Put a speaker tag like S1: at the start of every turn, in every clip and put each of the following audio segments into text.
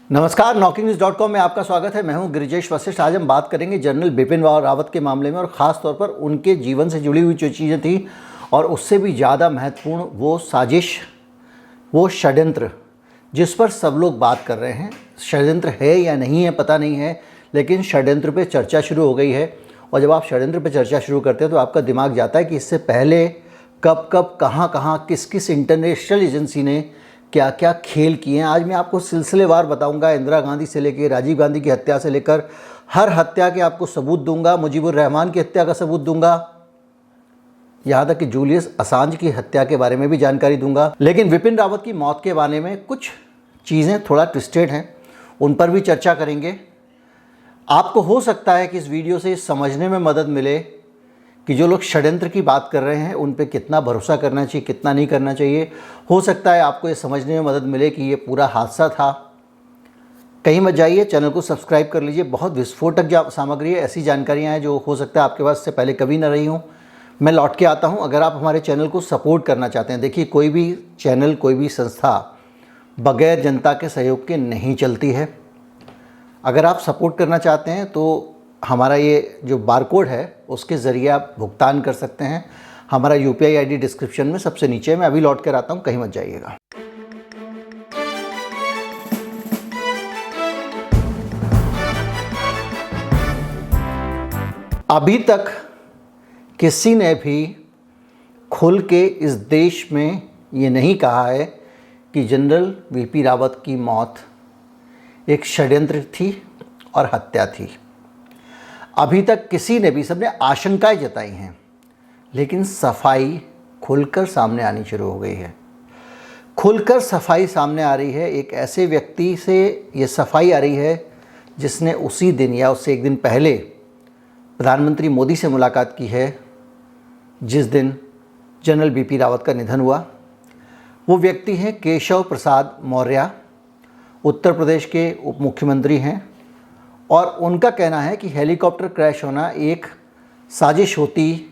S1: नमस्कार, knocking.com में आपका स्वागत है। मैं हूं गिरिजेश वशिष्ठ। आज हम बात करेंगे जनरल बिपिन रावत के मामले में और ख़ास तौर पर उनके जीवन से जुड़ी हुई जो चीज़ें थी और उससे भी ज़्यादा महत्वपूर्ण वो साजिश, वो षड्यंत्र जिस पर सब लोग बात कर रहे हैं। षड्यंत्र है या नहीं है पता नहीं है, लेकिन षड्यंत्र पे चर्चा शुरू हो गई है। और जब आप षड्यंत्र पे चर्चा शुरू करते हैं तो आपका दिमाग जाता है कि इससे पहले कब कब कहाँ कहाँ किस किस इंटरनेशनल एजेंसी ने क्या क्या खेल किए हैं। आज मैं आपको सिलसिलेवार बताऊंगा, इंदिरा गांधी से लेकर राजीव गांधी की हत्या से लेकर हर हत्या के आपको सबूत दूंगा। मुजीबुर रहमान की हत्या का सबूत दूंगा, यहाँ तक कि जूलियस असांज की हत्या के बारे में भी जानकारी दूंगा। लेकिन विपिन रावत की मौत के बारे में कुछ चीज़ें थोड़ा ट्विस्टेड हैं, उन पर भी चर्चा करेंगे। आपको हो सकता है कि इस वीडियो से समझने में मदद मिले कि जो लोग षड्यंत्र की बात कर रहे हैं उन पे कितना भरोसा करना चाहिए, कितना नहीं करना चाहिए। हो सकता है आपको ये समझने में मदद मिले कि ये पूरा हादसा था। कहीं मत जाइए, चैनल को सब्सक्राइब कर लीजिए। बहुत विस्फोटक सामग्री है, ऐसी जानकारियाँ हैं जो हो सकता है आपके पास से पहले कभी ना रही हूँ। मैं लौट के आता हूँ। अगर आप हमारे चैनल को सपोर्ट करना चाहते हैं, देखिए कोई भी चैनल, कोई भी संस्था बगैर जनता के सहयोग के नहीं चलती है। अगर आप सपोर्ट करना चाहते हैं तो हमारा ये जो बारकोड है उसके ज़रिए आप भुगतान कर सकते हैं। हमारा UPI ID डिस्क्रिप्शन में सबसे नीचे है। मैं अभी लौट कर आता हूँ, कहीं मत जाइएगा। अभी तक किसी ने भी खुल के इस देश में ये नहीं कहा है कि जनरल VP रावत की मौत एक षड्यंत्र थी और हत्या थी। अभी तक किसी ने भी, सबने आशंकाएं जताई हैं, लेकिन सफाई खुलकर सामने आनी शुरू हो गई है। खुलकर सफाई सामने आ रही है। एक ऐसे व्यक्ति से ये सफाई आ रही है जिसने उसी दिन या उससे एक दिन पहले प्रधानमंत्री मोदी से मुलाकात की है जिस दिन जनरल BP रावत का निधन हुआ। वो व्यक्ति हैं केशव प्रसाद मौर्य, उत्तर प्रदेश के उप मुख्यमंत्री हैं। और उनका कहना है कि हेलीकॉप्टर क्रैश होना एक साजिश होती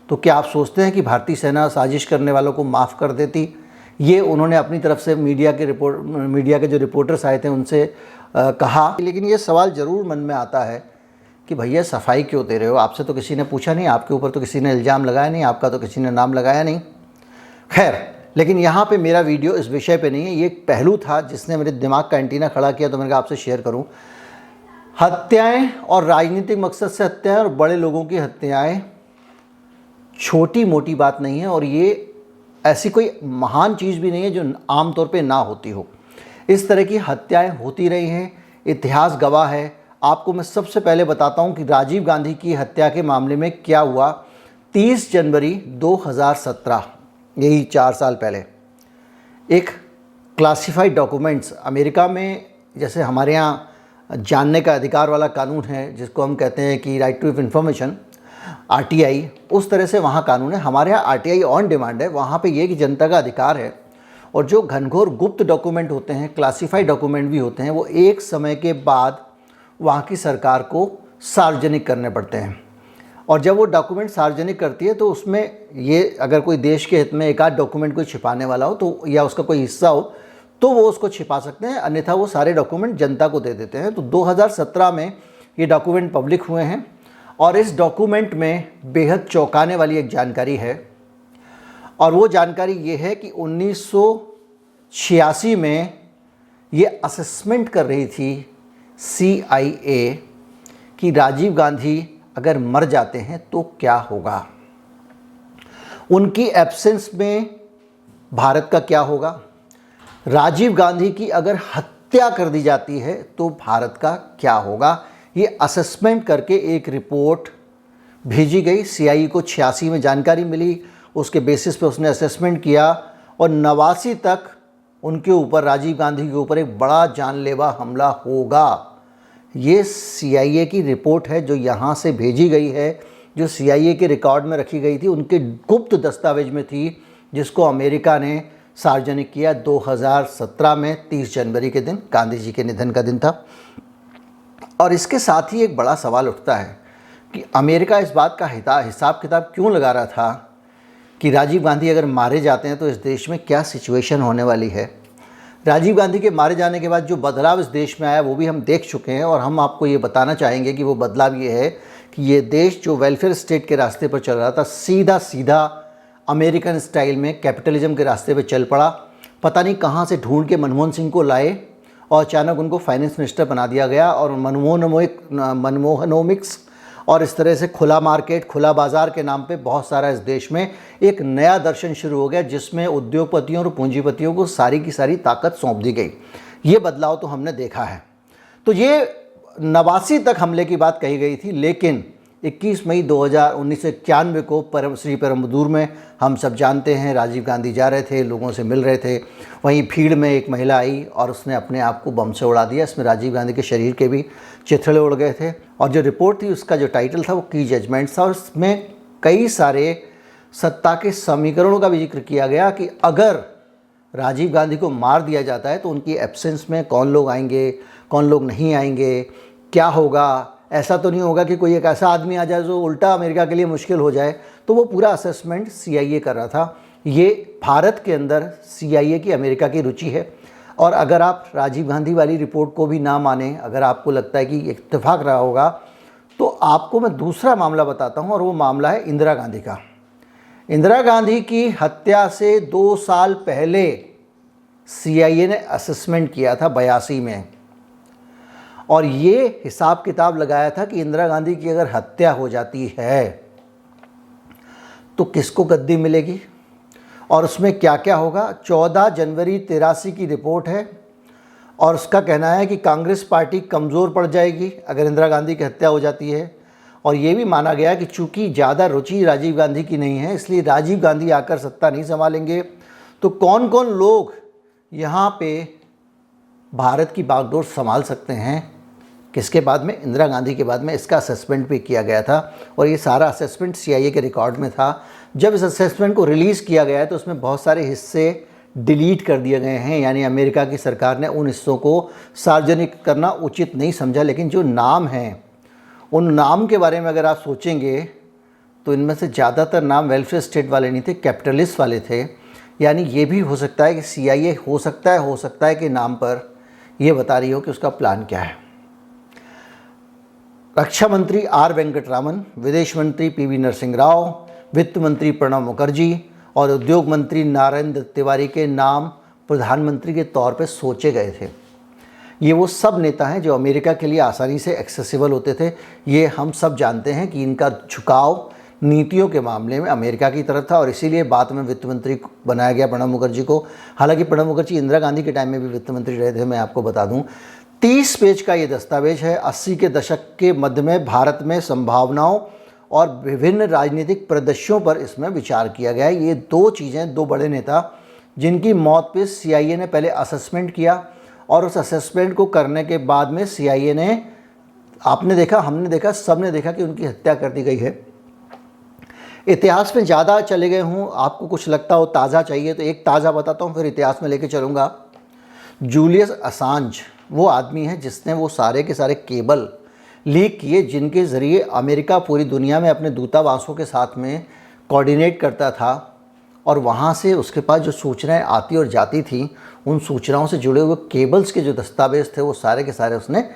S1: तो क्या आप सोचते हैं कि भारतीय सेना साजिश करने वालों को माफ़ कर देती? ये उन्होंने अपनी तरफ से मीडिया के जो रिपोर्टर्स आए थे उनसे कहा। लेकिन ये सवाल ज़रूर मन में आता है कि भैया सफाई क्यों दे रहे हो? आपसे तो किसी ने पूछा नहीं, आपके ऊपर तो किसी ने इल्ज़ाम लगाया नहीं, आपका तो किसी ने नाम लगाया नहीं। खैर, लेकिन यहाँ पे मेरा वीडियो इस विषय पे नहीं है। ये एक पहलू था जिसने मेरे दिमाग का एंटीना खड़ा किया, तो मैंने कहा आपसे शेयर करूँ। हत्याएं और राजनीतिक मकसद से हत्याएं और बड़े लोगों की हत्याएं छोटी मोटी बात नहीं है, और ये ऐसी कोई महान चीज़ भी नहीं है जो आमतौर पे ना होती हो। इस तरह की हत्याएं होती रही हैं, इतिहास गवाह है। आपको मैं सबसे पहले बताता हूं कि राजीव गांधी की हत्या के मामले में क्या हुआ। 30 जनवरी 2017, यही 4 साल पहले, एक क्लासिफाइड डॉक्यूमेंट्स, अमेरिका में जैसे हमारे यहाँ जानने का अधिकार वाला कानून है जिसको हम कहते हैं कि राइट टू इन्फॉर्मेशन, RTI, उस तरह से वहाँ कानून है। हमारे यहाँ RTI ऑन डिमांड है। वहाँ पे ये कि जनता का अधिकार है, और जो घनघोर गुप्त डॉक्यूमेंट होते हैं, क्लासिफाइड डॉक्यूमेंट भी होते हैं, वो एक समय के बाद वहाँ की सरकार को सार्वजनिक करने पड़ते हैं। और जब वो डॉक्यूमेंट सार्वजनिक करती है तो उसमें ये, अगर कोई देश के हित में एक आध डॉक्यूमेंट कोई छिपाने वाला हो तो, या उसका कोई हिस्सा हो, तो वो उसको छिपा सकते हैं, अन्यथा वो सारे डॉक्यूमेंट जनता को दे देते हैं। तो 2017 में ये डॉक्यूमेंट पब्लिक हुए हैं, और इस डॉक्यूमेंट में बेहद चौंकाने वाली एक जानकारी है। और वो जानकारी ये है कि 1986 में ये असेसमेंट कर रही थी CIA कि राजीव गांधी अगर मर जाते हैं तो क्या होगा, उनकी एब्सेंस में भारत का क्या होगा, राजीव गांधी की अगर हत्या कर दी जाती है तो भारत का क्या होगा। ये असेसमेंट करके एक रिपोर्ट भेजी गई। CIA को 86 में जानकारी मिली, उसके बेसिस पे उसने असेसमेंट किया, और 89 तक उनके ऊपर, राजीव गांधी के ऊपर एक बड़ा जानलेवा हमला होगा। ये CIA की रिपोर्ट है जो यहाँ से भेजी गई है, जो CIA के रिकॉर्ड में रखी गई थी, उनके गुप्त दस्तावेज में थी, जिसको अमेरिका ने सार्वजनिक किया 2017 में 30 जनवरी के दिन, गांधी जी के निधन का दिन था। और इसके साथ ही एक बड़ा सवाल उठता है कि अमेरिका इस बात का हिसाब किताब क्यों लगा रहा था कि राजीव गांधी अगर मारे जाते हैं तो इस देश में क्या सिचुएशन होने वाली है। राजीव गांधी के मारे जाने के बाद जो बदलाव इस देश में आया वो भी हम देख चुके हैं, और हम आपको ये बताना चाहेंगे कि वो बदलाव ये है कि ये देश जो वेलफेयर स्टेट के रास्ते पर चल रहा था, सीधा सीधा अमेरिकन स्टाइल में कैपिटलिज्म के रास्ते पर चल पड़ा। पता नहीं कहाँ से ढूंढ के मनमोहन सिंह को लाए और अचानक उनको फाइनेंस मिनिस्टर बना दिया गया, और मनमोहनोमिक्स और इस तरह से खुला मार्केट, खुला बाज़ार के नाम पे बहुत सारा इस देश में एक नया दर्शन शुरू हो गया, जिसमें उद्योगपतियों और पूंजीपतियों को सारी की सारी ताकत सौंप दी गई। ये बदलाव तो हमने देखा है। तो ये 89 तक हमले की बात कही गई थी, लेकिन 21 मई 1991 को श्री परमदूर में हम सब जानते हैं राजीव गांधी जा रहे थे, लोगों से मिल रहे थे। वहीं भीड़ में एक महिला आई और उसने अपने आप को बम से उड़ा दिया। इसमें राजीव गांधी के शरीर के भी चिथड़े उड़ गए थे, और जो रिपोर्ट थी उसका जो टाइटल था वो की जजमेंट था, और उसमें कई सारे सत्ता के समीकरणों का भी जिक्र किया गया कि अगर राजीव गांधी को मार दिया जाता है तो उनकी एब्सेंस में कौन लोग आएंगे, कौन लोग नहीं आएंगे, क्या होगा। ऐसा तो नहीं होगा कि कोई एक ऐसा आदमी आ जाए जो उल्टा अमेरिका के लिए मुश्किल हो जाए। तो वो पूरा असेसमेंट CIA कर रहा था। ये भारत के अंदर CIA की अमेरिका की रुचि है, और अगर आप राजीव गांधी वाली रिपोर्ट को भी ना माने, अगर आपको लगता है कि इत्तेफाक रहा होगा, तो आपको मैं दूसरा मामला बताता हूँ, और वो मामला है इंदिरा गांधी का। इंदिरा गांधी की हत्या से 2 साल पहले CIA ने असेसमेंट किया था 82 में, और ये हिसाब किताब लगाया था कि इंदिरा गांधी की अगर हत्या हो जाती है तो किसको गद्दी मिलेगी और उसमें क्या क्या होगा। 14 जनवरी 83 की रिपोर्ट है, और उसका कहना है कि कांग्रेस पार्टी कमज़ोर पड़ जाएगी अगर इंदिरा गांधी की हत्या हो जाती है। और ये भी माना गया कि चूंकि ज़्यादा रुचि राजीव गांधी की नहीं है, इसलिए राजीव गांधी आकर सत्ता नहीं संभालेंगे। तो कौन कौन लोग यहाँ पे भारत की बागडोर संभाल सकते हैं, किसके बाद में, इंदिरा गांधी के बाद में, इसका असेसमेंट भी किया गया था। और ये सारा असेसमेंट CIA के रिकॉर्ड में था। जब इस असेसमेंट को रिलीज़ किया गया है तो उसमें बहुत सारे हिस्से डिलीट कर दिए गए हैं, यानी अमेरिका की सरकार ने उन हिस्सों को सार्वजनिक करना उचित नहीं समझा। लेकिन जो नाम हैं, उन नाम के बारे में अगर आप सोचेंगे तो इनमें से ज़्यादातर नाम वेलफेयर स्टेट वाले नहीं थे, कैपिटलिस्ट वाले थे। यानी ये भी हो सकता है कि CIA हो सकता है कि नाम पर ये बता रही हो कि उसका प्लान क्या है। रक्षा मंत्री R वेंकटरामन, विदेश मंत्री PV नरसिंह राव, वित्त मंत्री प्रणब मुखर्जी और उद्योग मंत्री नरेंद्र तिवारी के नाम प्रधानमंत्री के तौर पर सोचे गए थे। ये वो सब नेता हैं जो अमेरिका के लिए आसानी से एक्सेसिबल होते थे। ये हम सब जानते हैं कि इनका झुकाव नीतियों के मामले में अमेरिका की तरफ था, और इसीलिए बाद में वित्त मंत्री बनाया गया प्रणब मुखर्जी को। हालांकि प्रणब मुखर्जी इंदिरा गांधी के टाइम में भी वित्त मंत्री रहे थे। मैं आपको बता दूं, 30 पेज का ये दस्तावेज है। 80 के दशक के मध्य में भारत में संभावनाओं और विभिन्न राजनीतिक परिदृश्यों पर इसमें विचार किया गया है। ये दो चीज़ें, दो बड़े नेता जिनकी मौत पे CIA ने पहले असेसमेंट किया, और उस असेसमेंट को करने के बाद में CIA ने, आपने देखा, हमने देखा, सब ने देखा कि उनकी हत्या कर दी गई है। इतिहास में ज़्यादा चले गए हूँ, आपको कुछ लगता हो ताज़ा चाहिए तो एक ताज़ा बताता हूँ, फिर इतिहास में लेके चलूँगा। जूलियस असांज वो आदमी है जिसने वो सारे के सारे केबल लीक किए, जिनके ज़रिए अमेरिका पूरी दुनिया में अपने दूतावासों के साथ में कोऑर्डिनेट करता था, और वहाँ से उसके पास जो सूचनाएं आती और जाती थी, उन सूचनाओं से जुड़े हुए केबल्स के जो दस्तावेज थे वो सारे के सारे उसने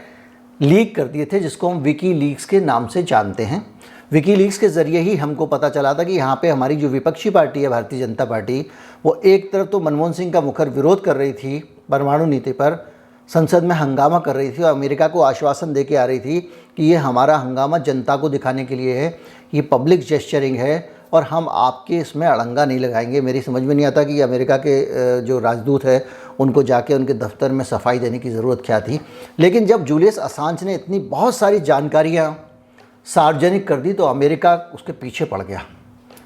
S1: लीक कर दिए थे, जिसको हम विकी लीक्स के नाम से जानते हैं। विकी लीक्स के ज़रिए ही हमको पता चला था कि यहाँ पे हमारी जो विपक्षी पार्टी है भारतीय जनता पार्टी, वो एक तरफ तो मनमोहन सिंह का मुखर विरोध कर रही थी परमाणु नीति पर, संसद में हंगामा कर रही थी और अमेरिका को आश्वासन दे के आ रही थी कि ये हमारा हंगामा जनता को दिखाने के लिए है, ये पब्लिक जेस्चरिंग है और हम आपके इसमें अड़ंगा नहीं लगाएंगे। मेरी समझ में नहीं आता कि अमेरिका के जो राजदूत है उनको जाके उनके दफ्तर में सफाई देने की ज़रूरत क्या थी। लेकिन जब जूलियस असांज ने इतनी बहुत सारी जानकारियाँ सार्वजनिक कर दी तो अमेरिका उसके पीछे पड़ गया।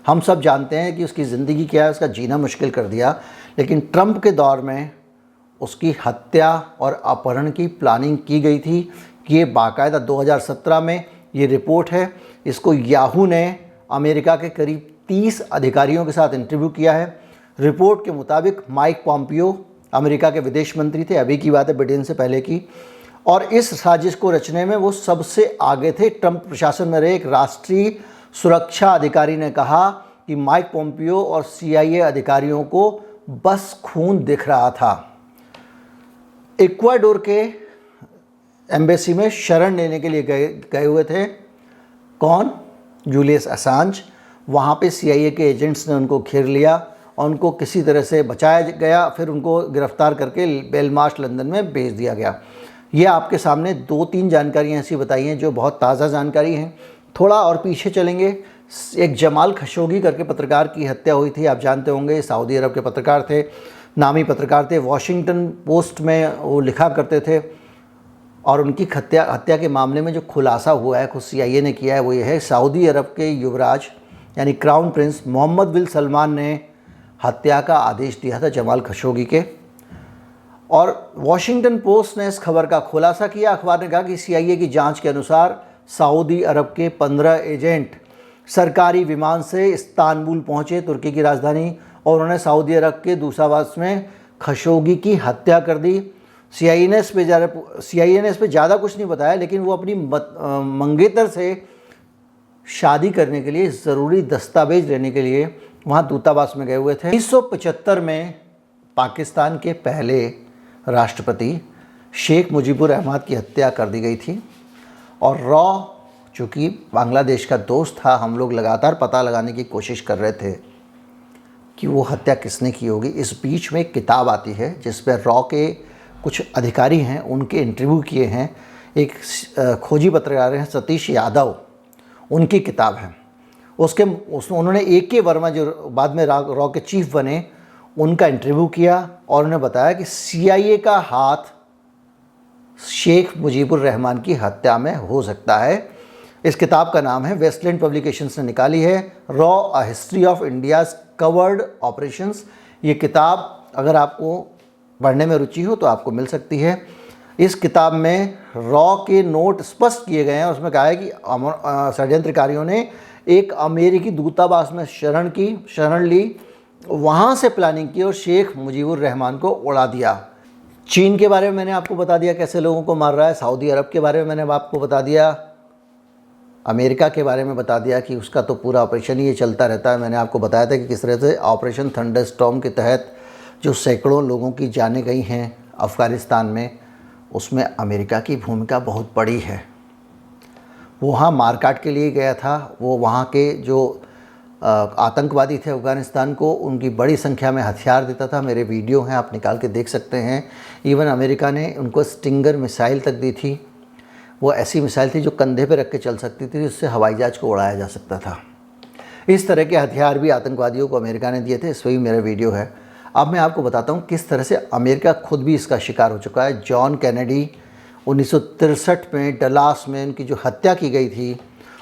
S1: हम सब जानते हैं कि उसकी ज़िंदगी क्या है, उसका जीना मुश्किल कर दिया। लेकिन ट्रंप के दौर में उसकी हत्या और अपहरण की प्लानिंग की गई थी। कि ये बाकायदा 2017 में ये रिपोर्ट है, इसको याहू ने अमेरिका के करीब 30 अधिकारियों के साथ इंटरव्यू किया है। रिपोर्ट के मुताबिक माइक पॉम्पियो अमेरिका के विदेश मंत्री थे, अभी की बात है, बिडेन से पहले की, और इस साजिश को रचने में वो सबसे आगे थे। ट्रंप प्रशासन में रहे एक राष्ट्रीय सुरक्षा अधिकारी ने कहा कि माइक पॉम्पियो और CIA अधिकारियों को बस खून दिख रहा था। इक्वाडोर के एम्बेसी में शरण लेने के लिए गए हुए थे। कौन? Julius Assange. वहाँ पे CIA के एजेंट्स ने उनको घेर लिया और उनको किसी तरह से बचाया गया, फिर उनको गिरफ्तार करके बेलमार्श लंदन में भेज दिया गया। ये आपके सामने 2-3 जानकारियाँ ऐसी बताई हैं जो बहुत ताज़ा जानकारी हैं। थोड़ा और पीछे चलेंगे, एक जमाल खशोगी करके पत्रकार की हत्या हुई थी, आप जानते होंगे, सऊदी अरब के पत्रकार थे, नामी पत्रकार थे, वॉशिंगटन पोस्ट में वो लिखा करते थे। और उनकी हत्या के मामले में जो खुलासा हुआ है, खुद CIA ने किया है, वो ये है सऊदी अरब के युवराज यानी क्राउन प्रिंस मोहम्मद बिन सलमान ने हत्या का आदेश दिया था जमाल खशोगी के। और वॉशिंगटन पोस्ट ने इस खबर का खुलासा किया। अखबार ने कहा कि CIA की जांच के अनुसार सऊदी अरब के 15 एजेंट सरकारी विमान से इस्तांबुल पहुंचे, तुर्की की राजधानी, और उन्होंने सऊदी अरब के दूतावास में खशोगी की हत्या कर दी। CIA ने इस पे ज़्यादा कुछ नहीं बताया, लेकिन वो अपनी मंगेतर से शादी करने के लिए ज़रूरी दस्तावेज लेने के लिए वहाँ दूतावास में गए हुए थे। 1975 में पाकिस्तान के पहले राष्ट्रपति शेख मुजीबुर रहमान की हत्या कर दी गई थी। और चूँकि बांग्लादेश का दोस्त था, हम लोग लगातार पता लगाने की कोशिश कर रहे थे कि वो हत्या किसने की होगी। इस बीच में एक किताब आती है जिसमें के कुछ अधिकारी हैं, उनके इंटरव्यू किए हैं। एक खोजी पत्रकार हैं सतीश यादव, उनकी किताब है। उन्होंने AK वर्मा जो बाद में रॉ के चीफ बने, उनका इंटरव्यू किया और उन्होंने बताया कि CIA का हाथ शेख मुजीबुर रहमान की हत्या में हो सकता है। इस किताब का नाम है, वेस्टलैंड पब्लिकेशंस ने निकाली है, raw a history of India's covered operations. ये किताब अगर आपको पढ़ने में रुचि हो तो आपको मिल सकती है। इस किताब में रॉ के नोट स्पष्ट किए गए हैं। उसमें कहा है कि षड्यंत्रकारियों ने एक अमेरिकी दूतावास में शरण ली, वहाँ से प्लानिंग की और शेख मुजीबुर रहमान को उड़ा दिया। चीन के बारे में मैंने आपको बता दिया कैसे लोगों को मार रहा है, सऊदी अरब के बारे में मैंने आपको बता दिया, अमेरिका के बारे में बता दिया कि उसका तो पूरा ऑपरेशन ही ये चलता रहता है। मैंने आपको बताया था कि किस तरह से ऑपरेशन थंडरस्टॉर्म के तहत जो सैकड़ों लोगों की जानें गई हैं अफ़गानिस्तान में, उसमें अमेरिका की भूमिका बहुत बड़ी है। वो वहाँ मारकाट के लिए गया था, वो वहाँ के जो आतंकवादी थे अफ़गानिस्तान को, उनकी बड़ी संख्या में हथियार देता था। मेरे वीडियो हैं, आप निकाल के देख सकते हैं। इवन अमेरिका ने उनको स्टिंगर मिसाइल तक दी थी। वो ऐसी मिसाइल थी जो कंधे पे रख के चल सकती थी, जिससे हवाई जहाज को उड़ाया जा सकता था। इस तरह के हथियार भी आतंकवादियों को अमेरिका ने दिए थे। इस पर भी मेरा वीडियो है। अब मैं आपको बताता हूँ किस तरह से अमेरिका खुद भी इसका शिकार हो चुका है। जॉन कैनेडी 1963 में डलास में उनकी जो हत्या की गई थी,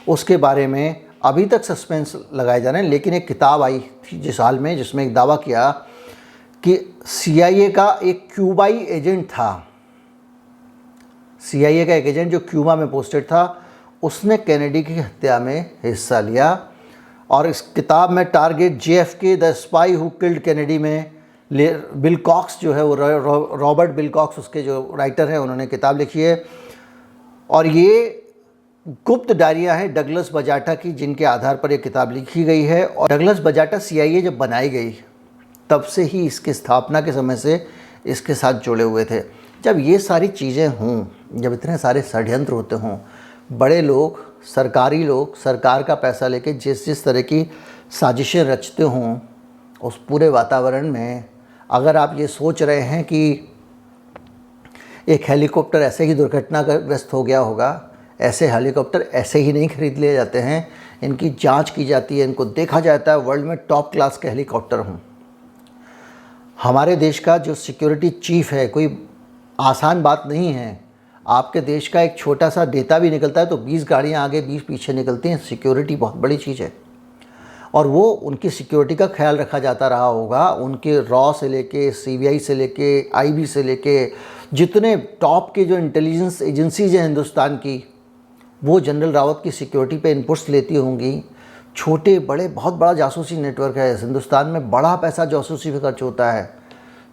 S1: उसके बारे में अभी तक सस्पेंस लगाए जा रहे हैं। लेकिन एक किताब आई थी जिस हाल में, जिसमें एक दावा किया कि CIA का एक क्यूबाई एजेंट था, CIA का एक एजेंट जो क्यूबा में पोस्टेड था, उसने कैनेडी की हत्या में हिस्सा लिया। और इस किताब में target JFK the spy who killed Kennedy में बिल कॉक्स जो है, वो रॉबर्ट बिल कॉक्स उसके जो राइटर हैं, उन्होंने किताब लिखी है। और ये गुप्त डायरियाँ हैं डगलस बजाटा की, जिनके आधार पर ये किताब लिखी गई है। और डगलस बजाटा CIA जब बनाई गई तब से ही इसकी स्थापना के समय से इसके साथ जुड़े हुए थे। जब ये सारी चीज़ें हों, जब इतने सारे षड्यंत्र होते हों, बड़े लोग, सरकारी लोग सरकार का पैसा लेके जिस तरह की साजिशें रचते हों, उस पूरे वातावरण में अगर आप ये सोच रहे हैं कि एक हेलीकॉप्टर ऐसे ही दुर्घटनाग्रस्त हो गया होगा, ऐसे हेलीकॉप्टर ऐसे ही नहीं खरीद लिए जाते हैं। इनकी जांच की जाती है, इनको देखा जाता है वर्ल्ड में टॉप क्लास के हेलीकॉप्टर हों। हमारे देश का जो सिक्योरिटी चीफ है, कोई आसान बात नहीं है। आपके देश का एक छोटा सा डेटा भी निकलता है तो 20 गाड़ियाँ आगे 20 पीछे निकलती हैं। सिक्योरिटी बहुत बड़ी चीज़ है और वो उनकी सिक्योरिटी का ख्याल रखा जाता रहा होगा। उनके रॉ से लेके CBI से लेके IB से लेके जितने टॉप के जो इंटेलिजेंस एजेंसीज हैं हिंदुस्तान की, वो जनरल रावत की सिक्योरिटी पे इनपुट्स लेती होंगी। छोटे बड़े बहुत बड़ा जासूसी नेटवर्क है हिंदुस्तान में, बड़ा पैसा जासूसी पे खर्च होता है।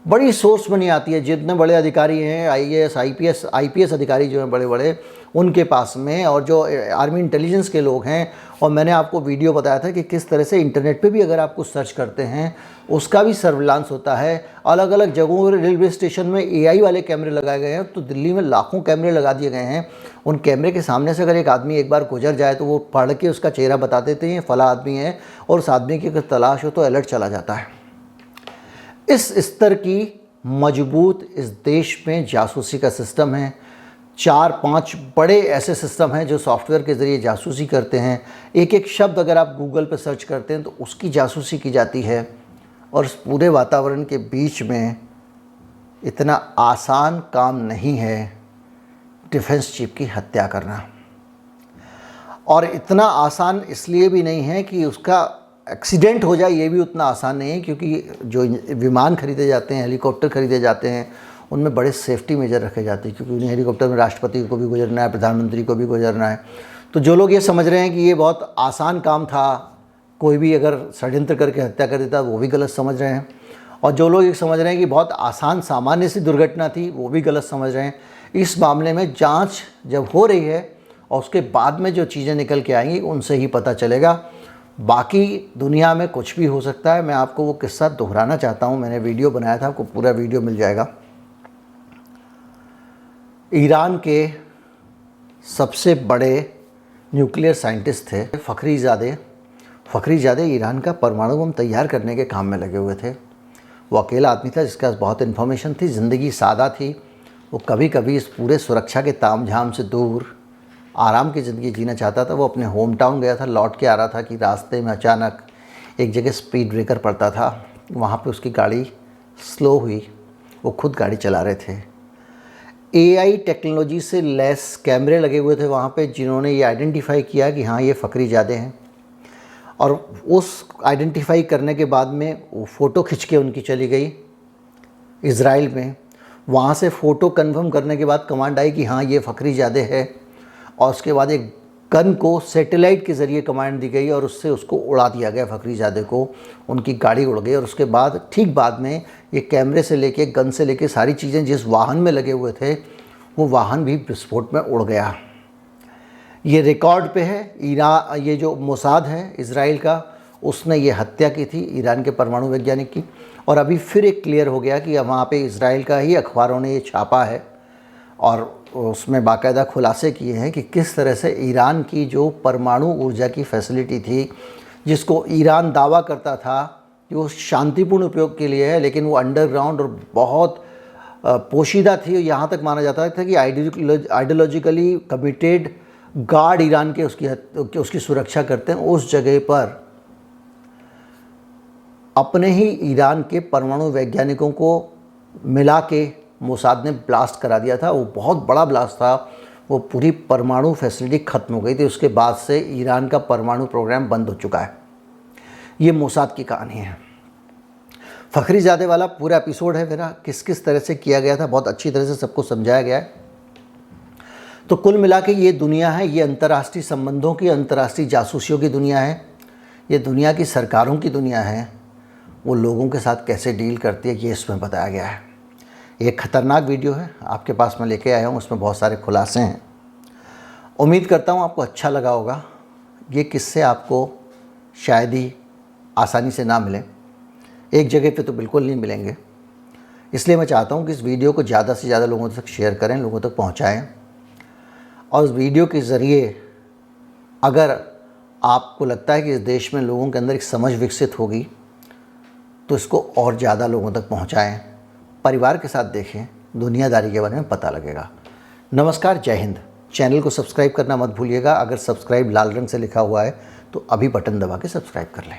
S1: बड़ी सोर्स बनी आती है। जितने बड़े अधिकारी हैं, आईएएस आईपीएस अधिकारी जो हैं बड़े बड़े, उनके पास में, और जो आर्मी इंटेलिजेंस के लोग हैं। और मैंने आपको वीडियो बताया था कि किस तरह से इंटरनेट पे भी अगर आप कुछ सर्च करते हैं उसका भी सर्विलांस होता है। अलग अलग जगहों पर, रेलवे स्टेशन में एआई वाले कैमरे लगाए गए हैं। तो दिल्ली में लाखों कैमरे लगा दिए गए हैं। उन कैमरे के सामने से अगर एक आदमी एक बार गुजर जाए तो वो पढ़ के उसका चेहरा बता देते हैं फला आदमी है, और उस आदमी की अगर तलाश हो तो अलर्ट चला जाता है। इस स्तर की मजबूत इस देश में जासूसी का सिस्टम है। 4-5 बड़े ऐसे सिस्टम हैं जो सॉफ्टवेयर के ज़रिए जासूसी करते हैं। एक एक शब्द अगर आप गूगल पर सर्च करते हैं तो उसकी जासूसी की जाती है। और इस पूरे वातावरण के बीच में इतना आसान काम नहीं है डिफेंस चीफ की हत्या करना। और इतना आसान इसलिए भी नहीं है कि उसका एक्सीडेंट हो जाए, ये भी उतना आसान नहीं है, क्योंकि जो विमान खरीदे जाते हैं, हेलीकॉप्टर खरीदे जाते हैं, उनमें बड़े सेफ्टी मेजर रखे जाते हैं, क्योंकि उन्हें हेलीकॉप्टर में राष्ट्रपति को भी गुजरना है, प्रधानमंत्री को भी गुजरना है। तो जो लोग ये समझ रहे हैं कि ये बहुत आसान काम था, कोई भी अगर षड्यंत्र करके हत्या कर देता, वो भी गलत समझ रहे हैं। और जो लोग ये समझ रहे हैं कि बहुत आसान सामान्य सी दुर्घटना थी, वो भी गलत समझ रहे हैं। इस मामले में जाँच जब हो रही है और उसके बाद में जो चीज़ें निकल के आएंगी उनसे ही पता चलेगा। बाकी दुनिया में कुछ भी हो सकता है। मैं आपको वो किस्सा दोहराना चाहता हूँ, मैंने वीडियो बनाया था, आपको पूरा वीडियो मिल जाएगा। ईरान के सबसे बड़े न्यूक्लियर साइंटिस्ट थे फ़खरीज़ादे ईरान का परमाणु बम तैयार करने के काम में लगे हुए थे। वो अकेला आदमी था जिसके पास बहुत इन्फॉर्मेशन थी, ज़िंदगी सादा थी। वो कभी कभी इस पूरे सुरक्षा के तामझाम से दूर आराम की ज़िंदगी जीना चाहता था। वो अपने होम टाउन गया था, लौट के आ रहा था कि रास्ते में अचानक एक जगह स्पीड ब्रेकर पड़ता था। वहाँ पे उसकी गाड़ी स्लो हुई। वो खुद गाड़ी चला रहे थे। एआई टेक्नोलॉजी से लैस कैमरे लगे हुए थे वहाँ पे, जिन्होंने ये आइडेंटिफाई किया कि हाँ ये फ़खरीज़ादे हैं। और उस आइडेंटिफाई करने के बाद में वो फ़ोटो खिंच के उनकी चली गई इज़राइल में। वहाँ से फ़ोटो कन्फर्म करने के बाद कमांड आई कि हाँ ये फ़खरीज़ादे है। और उसके बाद एक गन को सैटेलाइट के ज़रिए कमांड दी गई और उससे उसको उड़ा दिया गया फ़खरीज़ादे को। उनकी गाड़ी उड़ गई और उसके बाद ठीक बाद में ये कैमरे से लेके, गन से लेके सारी चीज़ें जिस वाहन में लगे हुए थे वो वाहन भी विस्फोट में उड़ गया। ये रिकॉर्ड पे है। ये जो मोसाद है इज़राइल का, उसने ये हत्या की थी ईरान के परमाणु वैज्ञानिक की। और अभी फिर एक क्लियर हो गया कि वहाँ पे इज़राइल का ही अखबारों ने ये छापा है और उसमें बाकायदा खुलासे किए हैं कि किस तरह से ईरान की जो परमाणु ऊर्जा की फैसिलिटी थी, जिसको ईरान दावा करता था कि वो शांतिपूर्ण उपयोग के लिए है, लेकिन वो अंडरग्राउंड और बहुत पोशीदा थी। यहाँ तक माना जाता था कि आइडियोलॉजिकली कमिटेड गार्ड ईरान के उसकी सुरक्षा करते हैं। उस जगह पर अपने ही ईरान के परमाणु वैज्ञानिकों को मिला के मोसाद ने ब्लास्ट करा दिया था। वो बहुत बड़ा ब्लास्ट था। वो पूरी परमाणु फैसिलिटी ख़त्म हो गई थी। उसके बाद से ईरान का परमाणु प्रोग्राम बंद हो चुका है। ये मोसाद की कहानी है। फ़खरीज़ादे वाला पूरा एपिसोड है मेरा, किस किस तरह से किया गया था, बहुत अच्छी तरह से सबको समझाया गया है। तो कुल मिला के ये दुनिया है, ये अंतर्राष्ट्रीय संबंधों की, अंतर्राष्ट्रीय जासूसियों की दुनिया है। ये दुनिया की सरकारों की दुनिया है। वो लोगों के साथ कैसे डील करती है ये इसमें बताया गया है। एक ख़तरनाक वीडियो है, आपके पास मैं लेके आया हूँ। उसमें बहुत सारे खुलासे हैं। उम्मीद करता हूँ आपको अच्छा लगा होगा। ये किस्से आपको शायद ही आसानी से ना मिलें, एक जगह पे तो बिल्कुल नहीं मिलेंगे। इसलिए मैं चाहता हूँ कि इस वीडियो को ज़्यादा से ज़्यादा लोगों तक शेयर करें, लोगों तक पहुँचाएँ। और उस वीडियो के ज़रिए अगर आपको लगता है कि इस देश में लोगों के अंदर एक समझ विकसित होगी तो इसको और ज़्यादा लोगों तक पहुँचाएँ। परिवार के साथ देखें, दुनियादारी के बारे में पता लगेगा। नमस्कार, जय हिंद। चैनल को सब्सक्राइब करना मत भूलिएगा। अगर सब्सक्राइब लाल रंग से लिखा हुआ है तो अभी बटन दबा के सब्सक्राइब कर लें।